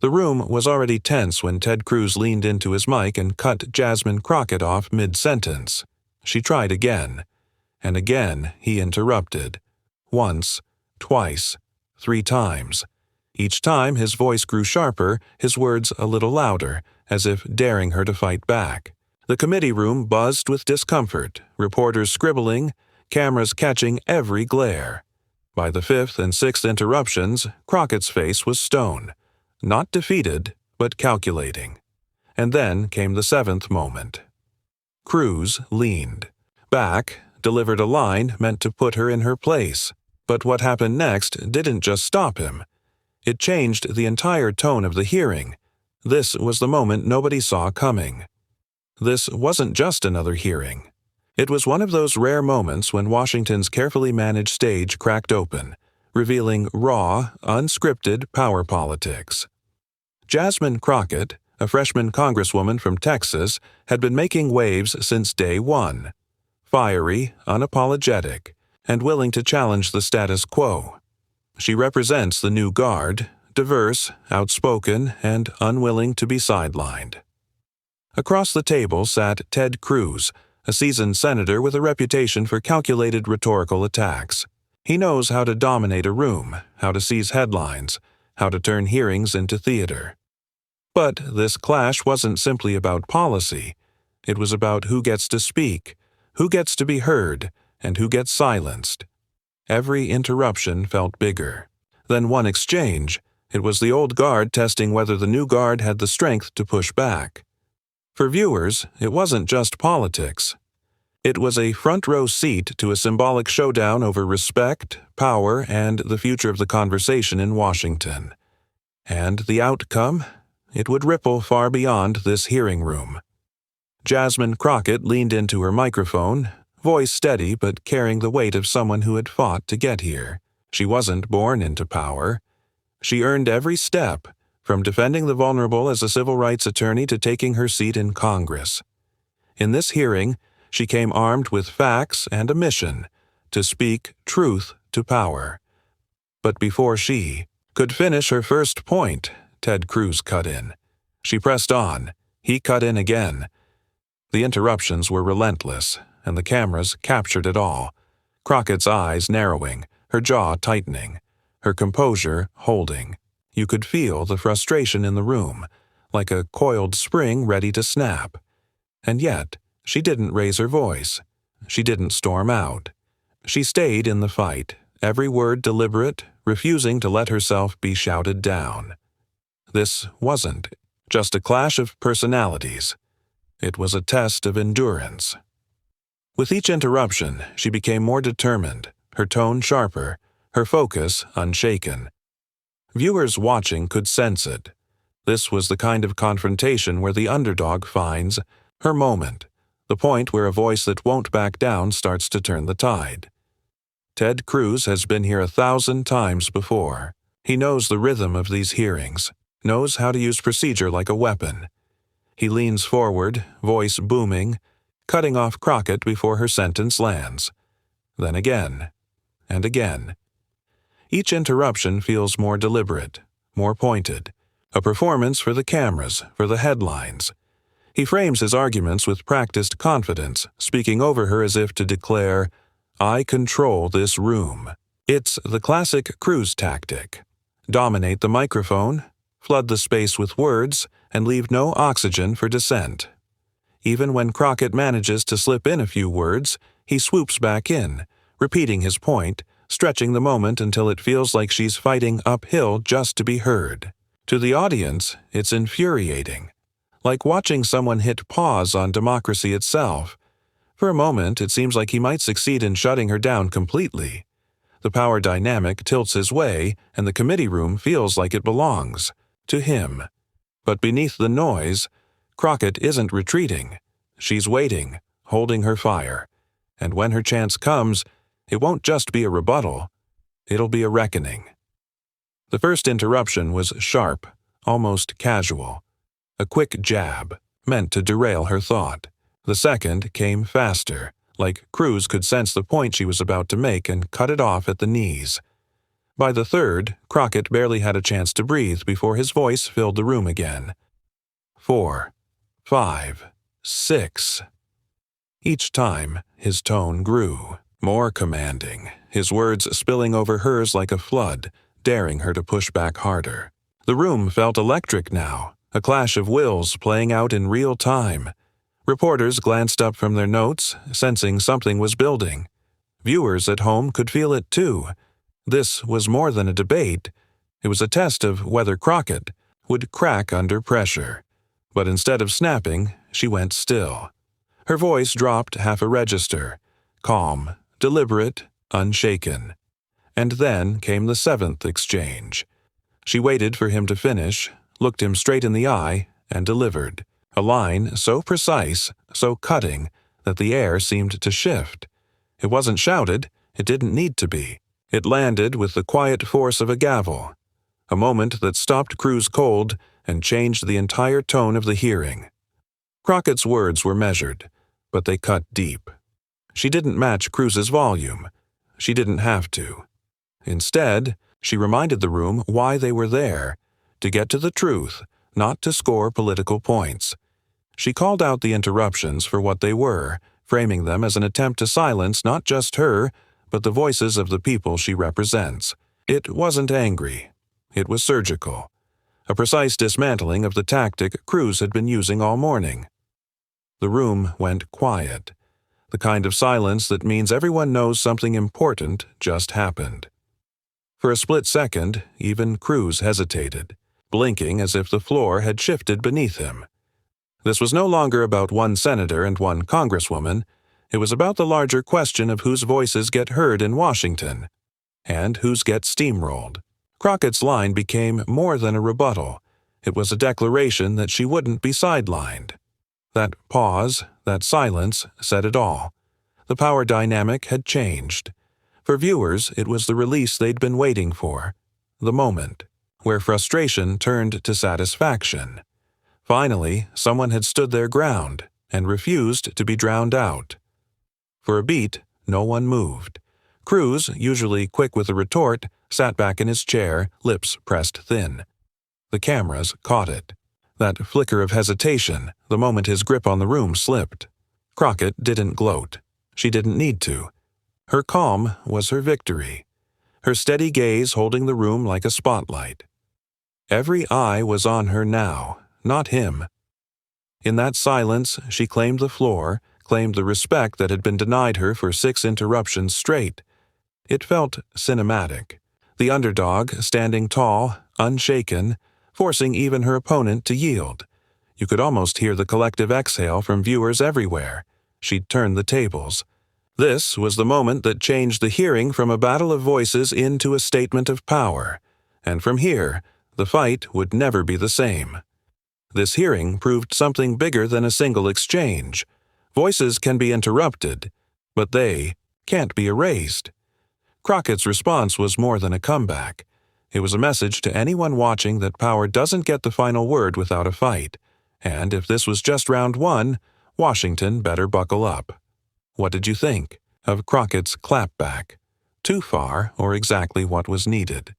The room was already tense when Ted Cruz leaned into his mic and cut Jasmine Crockett off mid-sentence. She tried again, and again he interrupted. Once, twice, 3 times. Each time his voice grew sharper, his words a little louder, as if daring her to fight back. The committee room buzzed with discomfort, reporters scribbling, cameras catching every glare. By the 5th and 6th interruptions, Crockett's face was stone. Not defeated, but calculating. And then came the 7th moment. Cruz leaned back, delivered a line meant to put her in her place. But what happened next didn't just stop him. It changed the entire tone of the hearing. This was the moment nobody saw coming. This wasn't just another hearing. It was one of those rare moments when Washington's carefully managed stage cracked open, revealing raw, unscripted power politics. Jasmine Crockett, a freshman congresswoman from Texas, had been making waves since day one. Fiery, unapologetic, and willing to challenge the status quo. She represents the new guard, diverse, outspoken, and unwilling to be sidelined. Across the table sat Ted Cruz, a seasoned senator with a reputation for calculated rhetorical attacks. He knows how to dominate a room, how to seize headlines, how to turn hearings into theater. But this clash wasn't simply about policy. It was about who gets to speak, who gets to be heard, and who gets silenced. Every interruption felt bigger. Then one exchange. It was the old guard testing whether the new guard had the strength to push back. For viewers, it wasn't just politics. It was a front-row seat to a symbolic showdown over respect, power, and the future of the conversation in Washington. And the outcome? It would ripple far beyond this hearing room. Jasmine Crockett leaned into her microphone, voice steady but carrying the weight of someone who had fought to get here. She wasn't born into power. She earned every step, from defending the vulnerable as a civil rights attorney to taking her seat in Congress. In this hearing, she came armed with facts and a mission to speak truth to power. But before she could finish her first point, Ted Cruz cut in. She pressed on. He cut in again. The interruptions were relentless, and the cameras captured it all. Crockett's eyes narrowing, her jaw tightening, her composure holding. You could feel the frustration in the room, like a coiled spring ready to snap. And yet, she didn't raise her voice. She didn't storm out. She stayed in the fight, every word deliberate, refusing to let herself be shouted down. This wasn't just a clash of personalities. It was a test of endurance. With each interruption, she became more determined, her tone sharper, her focus unshaken. Viewers watching could sense it. This was the kind of confrontation where the underdog finds her moment, the point where a voice that won't back down starts to turn the tide. Ted Cruz has been here 1,000 times before. He knows the rhythm of these hearings, knows how to use procedure like a weapon. He leans forward, voice booming, cutting off Crockett before her sentence lands. Then again, and again. Each interruption feels more deliberate, more pointed, a performance for the cameras, for the headlines. He frames his arguments with practiced confidence, speaking over her as if to declare, "I control this room." It's the classic Cruz tactic. Dominate the microphone, flood the space with words, and leave no oxygen for dissent. Even when Crockett manages to slip in a few words, he swoops back in, repeating his point, stretching the moment until it feels like she's fighting uphill just to be heard. To the audience, it's infuriating. Like watching someone hit pause on democracy itself. For a moment, it seems like he might succeed in shutting her down completely. The power dynamic tilts his way, and the committee room feels like it belongs to him. But beneath the noise, Crockett isn't retreating. She's waiting, holding her fire. And when her chance comes, it won't just be a rebuttal. It'll be a reckoning. The first interruption was sharp, almost casual. A quick jab, meant to derail her thought. The second came faster, like Cruz could sense the point she was about to make and cut it off at the knees. By the third, Crockett barely had a chance to breathe before his voice filled the room again. 4, 5, 6. Each time, his tone grew, more commanding, his words spilling over hers like a flood, daring her to push back harder. The room felt electric now, a clash of wills playing out in real time. Reporters glanced up from their notes, sensing something was building. Viewers at home could feel it too. This was more than a debate. It was a test of whether Crockett would crack under pressure. But instead of snapping, she went still. Her voice dropped half a register, calm, deliberate, unshaken. And then came the seventh exchange. She waited for him to finish, looked him straight in the eye, and delivered. A line so precise, so cutting, that the air seemed to shift. It wasn't shouted, it didn't need to be. It landed with the quiet force of a gavel, a moment that stopped Cruz cold and changed the entire tone of the hearing. Crockett's words were measured, but they cut deep. She didn't match Cruz's volume. She didn't have to. Instead, she reminded the room why they were there, to get to the truth, not to score political points. She called out the interruptions for what they were, framing them as an attempt to silence not just her, but the voices of the people she represents. It wasn't angry. It was surgical. A precise dismantling of the tactic Cruz had been using all morning. The room went quiet, the kind of silence that means everyone knows something important just happened. For a split second, even Cruz hesitated, blinking as if the floor had shifted beneath him. This was no longer about one senator and one congresswoman. It was about the larger question of whose voices get heard in Washington, and whose get steamrolled. Crockett's line became more than a rebuttal. It was a declaration that she wouldn't be sidelined. That pause, that silence, said it all. The power dynamic had changed. For viewers, it was the release they'd been waiting for, the moment, where frustration turned to satisfaction. Finally, someone had stood their ground and refused to be drowned out. For a beat, no one moved. Cruz, usually quick with a retort, sat back in his chair, lips pressed thin. The cameras caught it. That flicker of hesitation, the moment his grip on the room slipped. Crockett didn't gloat. She didn't need to. Her calm was her victory. Her steady gaze holding the room like a spotlight. Every eye was on her now, not him. In that silence, she claimed the floor, claimed the respect that had been denied her for 6 interruptions straight. It felt cinematic. The underdog, standing tall, unshaken, forcing even her opponent to yield. You could almost hear the collective exhale from viewers everywhere. She'd turned the tables. This was the moment that changed the hearing from a battle of voices into a statement of power. And from here, the fight would never be the same. This hearing proved something bigger than a single exchange. Voices can be interrupted, but they can't be erased. Crockett's response was more than a comeback. It was a message to anyone watching that power doesn't get the final word without a fight. And if this was just round 1, Washington better buckle up. What did you think of Crockett's clapback? Too far or exactly what was needed?